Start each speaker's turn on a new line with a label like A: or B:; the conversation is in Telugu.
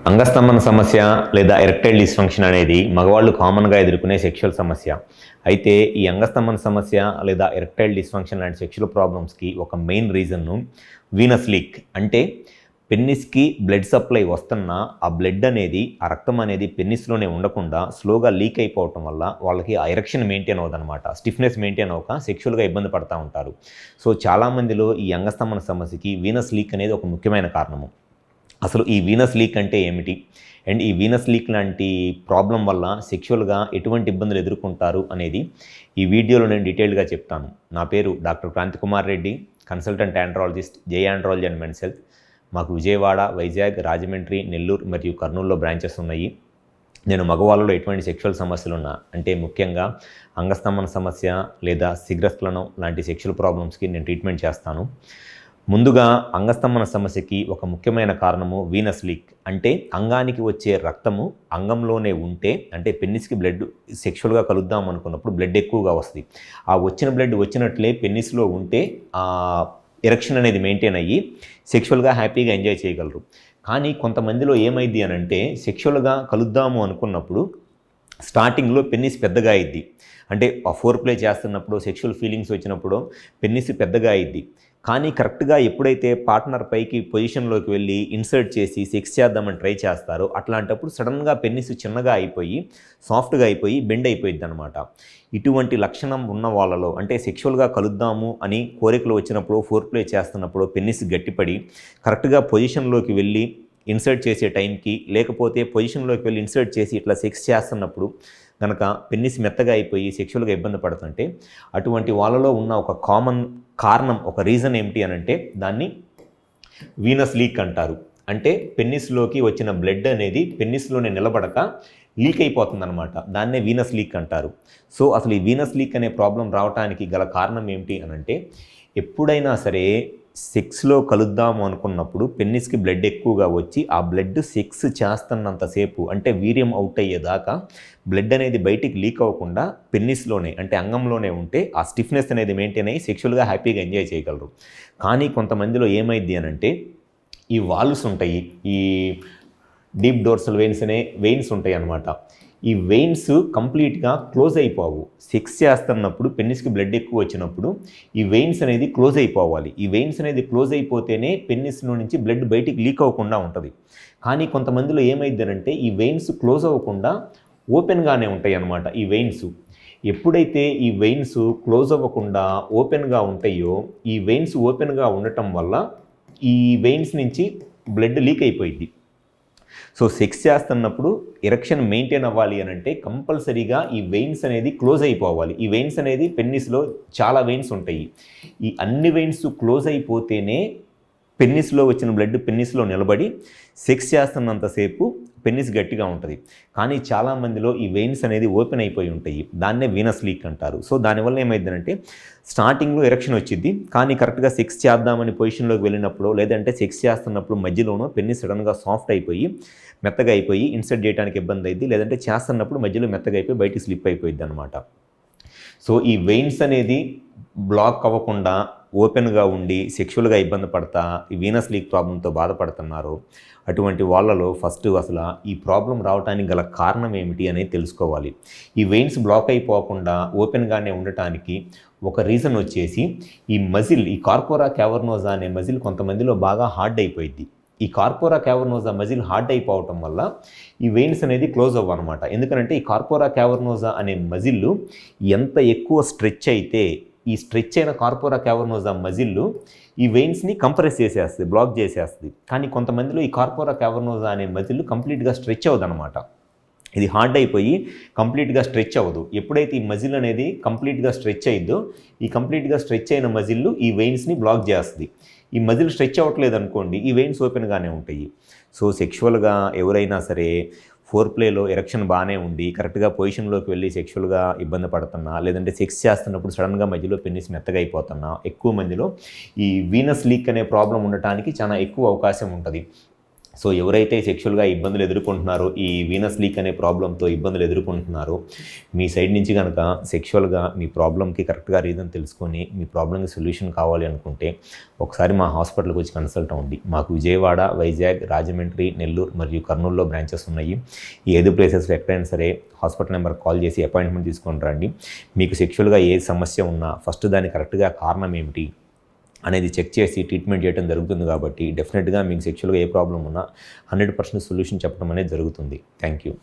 A: అంగస్తంభన సమస్య లేదా ఎరెక్టైల్ డిస్ఫంక్షన్ అనేది మగవాళ్ళు కామన్గా ఎదుర్కొనే సెక్షువల్ సమస్య. అయితే ఈ అంగస్తంభన సమస్య లేదా ఎరెక్టైల్ డిస్ఫంక్షన్ లాంటి సెక్షువల్ ప్రాబ్లమ్స్కి ఒక మెయిన్ రీజన్ను వీనస్ లీక్. అంటే పెన్నిస్కి బ్లడ్ సప్లై వస్తున్న ఆ బ్లడ్ అనేది, ఆ రక్తం అనేది పెన్నిస్లోనే ఉండకుండా స్లోగా లీక్ అయిపోవటం వల్ల వాళ్ళకి ఆ ఎరెక్షన్ మెయింటైన్ అవ్వదన్నమాట. స్టిఫ్నెస్ మెయింటైన్ అవ్వక సెక్షువల్గా ఇబ్బంది పడుతూ ఉంటారు. సో చాలామందిలో ఈ అంగస్తంభన సమస్యకి వీనస్ లీక్ అనేది ఒక ముఖ్యమైన కారణము. అసలు ఈ వీనస్ లీక్ అంటే ఏమిటి, అండ్ ఈ వీనస్ లీక్ లాంటి ప్రాబ్లం వల్ల సెక్షువల్గా ఎటువంటి ఇబ్బందులు ఎదుర్కొంటారు అనేది ఈ వీడియోలో నేను డీటెయిల్గా చెప్తాను. నా పేరు doctor Kranthi Kumar Reddy, consultant andrologist, Jai andrology and men's health. మాకు విజయవాడ, వైజాగ్, రాజమండ్రి, నెల్లూరు మరియు కర్నూలులో బ్రాంచెస్ ఉన్నాయి. నేను మగవాళ్ళలో ఎటువంటి సెక్షువల్ సమస్యలు ఉన్నా, అంటే ముఖ్యంగా అంగస్తంభన సమస్య లేదా శీఘ్రస్ఖలనం లాంటి సెక్షువల్ ప్రాబ్లమ్స్కి నేను ట్రీట్మెంట్ చేస్తాను. ముందుగా అంగస్తంభన సమస్యకి ఒక ముఖ్యమైన కారణము వీనస్ లీక్. అంటే అంగానికి వచ్చే రక్తము అంగంలోనే ఉంటే, అంటే పెన్నిస్కి బ్లడ్ సెక్షువల్గా కలుద్దాం అనుకున్నప్పుడు బ్లడ్ ఎక్కువగా వస్తుంది. ఆ వచ్చిన బ్లడ్ వచ్చినట్లే పెన్నిస్లో ఉంటే ఎరెక్షన్ అనేది మెయింటైన్ అయ్యి సెక్షువల్గా హ్యాపీగా ఎంజాయ్ చేయగలరు. కానీ కొంతమందిలో ఏమైంది అని అంటే, సెక్షువల్గా కలుద్దాము అనుకున్నప్పుడు స్టార్టింగ్లో పెన్నిస్ పెద్దగా అయ్యిద్ది. అంటే ఆ ఫోర్ ప్లే చేస్తున్నప్పుడు, సెక్షువల్ ఫీలింగ్స్ వచ్చినప్పుడు పెన్నిస్ పెద్దగా అయ్యిద్ది. కానీ కరెక్ట్గా ఎప్పుడైతే పార్ట్నర్ పైకి పొజిషన్లోకి వెళ్ళి ఇన్సర్ట్ చేసి సెక్స్ చేద్దామని ట్రై చేస్తారో, అట్లాంటప్పుడు సడన్గా పెన్నిస్ చిన్నగా అయిపోయి, సాఫ్ట్గా అయిపోయి, బెండ్ అయిపోయింది అనమాట. ఇటువంటి లక్షణం ఉన్న వాళ్ళలో, అంటే సెక్షువల్గా కలుద్దాము అని కోరికలు వచ్చినప్పుడు, ఫోర్ ప్లే చేస్తున్నప్పుడు పెన్నిస్ గట్టిపడి కరెక్ట్గా పొజిషన్లోకి వెళ్ళి ఇన్సర్ట్ చేసే టైంకి, లేకపోతే పొజిషన్లోకి వెళ్ళి ఇన్సర్ట్ చేసి ఇట్లా సెక్స్ చేస్తున్నప్పుడు కనుక పెన్నిస్ మెత్తగా అయిపోయి సెక్షువల్గా ఇబ్బంది పడుతుంటే, అటువంటి వాళ్ళలో ఉన్న ఒక కామన్ కారణం, ఒక రీజన్ ఏమిటి అని అంటే దాన్ని వీనస్ లీక్ అంటారు. అంటే పెన్నిస్లోకి వచ్చిన బ్లడ్ అనేది పెన్నిస్లోనే నిలబడక లీక్ అయిపోతుందన్నమాట. దాన్నే వీనస్ లీక్ అంటారు. సో అసలు ఈ వీనస్ లీక్ అనే ప్రాబ్లం రావడానికి గల కారణం ఏమిటి అని అంటే, ఎప్పుడైనా సరే సెక్స్లో కలుద్దాము అనుకున్నప్పుడు పెన్నిస్కి బ్లడ్ ఎక్కువగా వచ్చి ఆ బ్లడ్ సెక్స్ చేస్తున్నంతసేపు, అంటే వీర్యం అవుట్ అయ్యేదాకా బ్లడ్ అనేది బయటికి లీక్ అవ్వకుండా పెన్నిస్లోనే, అంటే అంగంలోనే ఉంటే ఆ స్టిఫ్నెస్ అనేది మెయింటైన్ అయ్యి సెక్షువల్గా హ్యాపీగా ఎంజాయ్ చేయగలరు. కానీ కొంతమందిలో ఏమైంది అని అంటే, ఈ వాల్వ్స్ ఉంటాయి, ఈ డీప్ డోర్సల్ వెయిన్స్ అనే వెయిన్స్ ఉంటాయి అన్నమాట. ఈ వెయిన్స్ కంప్లీట్గా క్లోజ్ అయిపోవు. సెక్స్ చేస్తున్నప్పుడు పెన్నిస్కి బ్లడ్ ఎక్కువ వచ్చినప్పుడు ఈ వెయిన్స్ అనేది క్లోజ్ అయిపోవాలి. ఈ వెయిన్స్ అనేది క్లోజ్ అయిపోతేనే పెన్నిస్లో నుంచి బ్లడ్ బయటికి లీక్ అవ్వకుండా ఉంటుంది. కానీ కొంతమందిలో ఏమైందనంటే, ఈ వెయిన్స్ క్లోజ్ అవ్వకుండా ఓపెన్గానే ఉంటాయి అన్నమాట. ఈ వెయిన్స్ ఎప్పుడైతే ఈ వెయిన్స్ క్లోజ్ అవ్వకుండా ఓపెన్గా ఉంటాయో, ఈ వెయిన్స్ ఓపెన్గా ఉండటం వల్ల ఈ వెయిన్స్ నుంచి బ్లడ్ లీక్ అయిపోయింది. సో సెక్స్ చేస్తున్నప్పుడు ఎరెక్షన్ మెయింటైన్ అవ్వాలి అని అంటే కంపల్సరీగా ఈ వెయిన్స్ అనేది క్లోజ్ అయిపోవాలి. ఈ వెయిన్స్ అనేది పెన్నిస్లో చాలా వెయిన్స్ ఉంటాయి. ఈ అన్ని వెయిన్స్ క్లోజ్ అయిపోతేనే పెన్నిస్లో వచ్చిన బ్లడ్ పెన్నిస్లో నిలబడి సెక్స్ చేస్తున్నంతసేపు పెన్నిస్ గట్టిగా ఉంటుంది. కానీ చాలామందిలో ఈ వెయిన్స్ అనేది ఓపెన్ అయిపోయి ఉంటాయి. దాన్నే వీనస్ లీక్ అంటారు. సో దానివల్ల ఏమైందంటే, స్టార్టింగ్లో ఎరెక్షన్ వచ్చింది, కానీ కరెక్ట్గా సెక్స్ చేద్దామని పొజిషన్లోకి వెళ్ళినప్పుడు, లేదంటే సెక్స్ చేస్తున్నప్పుడు మధ్యలోనూ పెన్నిస్ సడన్గా సాఫ్ట్ అయిపోయి మెత్తగా అయిపోయి ఇన్సర్ట్ చేయడానికి ఇబ్బంది అయింది, లేదంటే చేస్తున్నప్పుడు మధ్యలో మెత్తగా అయిపోయి బయటికి స్లిప్ అయిపోయింది అనమాట. సో ఈ వెయిన్స్ అనేది బ్లాక్ అవ్వకుండా ఓపెన్గా ఉండి సెక్షువల్గా ఇబ్బంది పడతా ఈ వీనస్ లీక్ ప్రాబ్లంతో బాధపడుతున్నారు. అటువంటి వాళ్ళలో ఫస్ట్ అసలు ఈ ప్రాబ్లం రావడానికి గల కారణం ఏమిటి అనేది తెలుసుకోవాలి. ఈ వెయిన్స్ బ్లాక్ అయిపోకుండా ఓపెన్గానే ఉండటానికి ఒక రీజన్ వచ్చేసి, ఈ మజిల్, ఈ కార్పోరా క్యావర్నోజా అనే మజిల్ కొంతమందిలో బాగా హార్డ్ అయిపోయింది. ఈ కార్పోరా క్యావర్నోజా మజిల్ హార్డ్ అయిపోవటం వల్ల ఈ వెయిన్స్ అనేది క్లోజ్ అవ్వనమాట. ఎందుకంటే ఈ కార్పోరా క్యావర్నోజా అనే మజిల్ ఎంత ఎక్కువ స్ట్రెచ్ అయితే, ఈ స్ట్రెచ్ అయిన కార్పోరా క్యావర్నోజా మజిల్ ఈ వెయిన్స్ని కంప్రెస్ చేసేస్తుంది, బ్లాక్ చేసేస్తుంది. కానీ కొంతమందిలో ఈ కార్పోరా క్యావర్నోజా అనే మజిల్ కంప్లీట్గా స్ట్రెచ్ అవ్వదన్నమాట. ఇది హార్డ్ అయిపోయి కంప్లీట్గా స్ట్రెచ్ అవ్వదు. ఎప్పుడైతే ఈ మజిల్ అనేది కంప్లీట్గా స్ట్రెచ్ అయ్యిద్దో, ఈ కంప్లీట్గా స్ట్రెచ్ అయిన మజిల్ ఈ వెయిన్స్ని బ్లాక్ చేస్తుంది. ఈ మజిల్ స్ట్రెచ్ అవ్వట్లేదు అనుకోండి, ఈ వెయిన్స్ ఓపెన్గానే ఉంటాయి. సో సెక్షువల్గా ఎవరైనా సరే ఫోర్ ప్లేలో ఎరెక్షన్ బాగానే ఉండి కరెక్ట్గా పొజిషన్లోకి వెళ్ళి సెక్షువల్గా ఇబ్బంది పడుతున్నా, లేదంటే సెక్స్ చేస్తున్నప్పుడు సడన్గా మధ్యలో పెన్నిస్ మెత్తగా అయిపోతున్నా, ఎక్కువ మందిలో ఈ వీనస్ లీక్ అనే ప్రాబ్లం ఉండటానికి చాలా ఎక్కువ అవకాశం ఉంటుంది. సో ఎవరైతే సెక్షువల్గా ఇబ్బందులు ఎదుర్కొంటున్నారో, ఈ వీనస్ లీక్ అనే ప్రాబ్లంతో ఇబ్బందులు ఎదుర్కొంటున్నారో, మీ సైడ్ నుంచి కనుక సెక్షువల్గా మీ ప్రాబ్లంకి కరెక్ట్గా రీజన్ తెలుసుకొని మీ ప్రాబ్లంకి సొల్యూషన్ కావాలి అనుకుంటే ఒకసారి మా హాస్పిటల్కి వచ్చి కన్సల్ట్ అవ్వండి. మాకు విజయవాడ, వైజాగ్, రాజమండ్రి, నెల్లూరు మరియు కర్నూలులో బ్రాంచెస్ ఉన్నాయి. ఈ 5 ప్లేసెస్లో ఎక్కడైనా సరే హాస్పిటల్ నెంబర్ కాల్ చేసి అపాయింట్మెంట్ తీసుకొని రండి. మీకు సెక్షువల్గా ఏ సమస్య ఉన్నా ఫస్ట్ దాని కరెక్ట్గా కారణం ఏమిటి అనేది చెక్ చేసి ట్రీట్మెంట్ చేయడం జరుగుతుంది. కాబట్టి డెఫినెట్గా మీకు సెక్షువల్గా ఏ ప్రాబ్లం ఉన్నా 100% సొల్యూషన్ చెప్పడం అనేది జరుగుతుంది. Thank you.